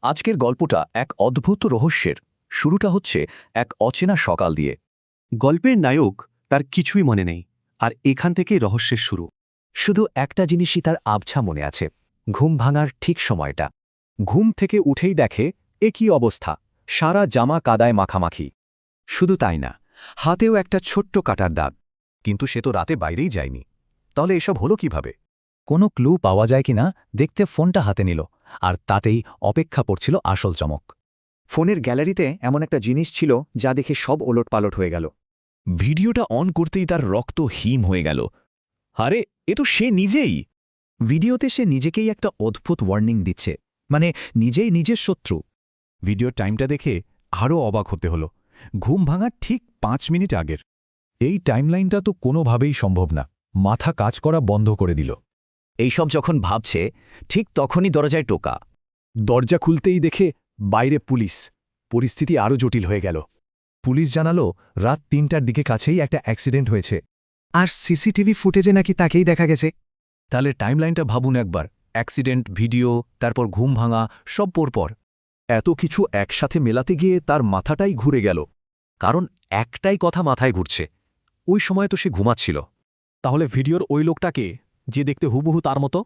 আজকের গল্পটা এক অদ্ভুত রহস্যের। শুরুটা হচ্ছে এক অচেনা সকাল দিয়ে। গল্পের নায়ক তার কিছুই মনে নেই, আর এখান থেকেই রহস্যের শুরু। শুধু একটা জিনিসই তার আবছা মনে আছে, ঘুম ভাঙার ঠিক সময়টা। ঘুম থেকে উঠেই দেখে এ কী অবস্থা, সারা জামা কাদায় মাখামাখি। শুধু তাই না, হাতেও একটা ছোট্ট কাটার দাগ। কিন্তু সে তো রাতে বাইরেই যায়নি। তাহলে এসব হলো কিভাবে? কোনো ক্লু পাওয়া যায় কিনা দেখতে ফোনটা হাতে নিল, আর তাতেই অপেক্ষা করছিল আসল চমক। ফোনের গ্যালারিতে এমন একটা জিনিস ছিল যা দেখে সব ওলটপালট হয়ে গেল। ভিডিওটা অন করতেই তার রক্ত হিম হয়ে গেল। আরে, এ তো সে নিজেই! ভিডিওতে সে নিজেকেই একটা অদ্ভুত ওয়ার্নিং দিচ্ছে, মানে নিজেই নিজের শত্রু। ভিডিওর টাইমটা দেখে আরও অবাক হতে হলো। ঘুম ভাঙা ঠিক 5 মিনিট আগের। এই টাইমলাইনটা তো কোনোভাবেই সম্ভব না। মাথা কাজ করা বন্ধ করে দিল। এইসব যখন ভাবছে, ঠিক তখনই দরজায় টোকা। দরজা খুলতেই দেখে বাইরে পুলিশ। পরিস্থিতি আরও জটিল হয়ে গেল। পুলিশ জানালো রাত 3টার দিকে কাছেই একটা অ্যাক্সিডেন্ট হয়েছে, আর সিসিটিভি ফুটেজে নাকি তাকেই দেখা গেছে। তাহলে টাইমলাইনটা ভাবুন একবার, অ্যাক্সিডেন্ট, ভিডিও, তারপর ঘুম ভাঙা, সব পরপর। এত কিছু একসাথে মেলাতে গিয়ে তার মাথাটাই ঘুরে গেল। কারণ একটাই কথা মাথায় ঘুরছে, ওই সময় তো সে ঘুমাচ্ছিল। তাহলে ভিডিওর ওই লোকটাকে, যে দেখতে হুবহু তার মতো?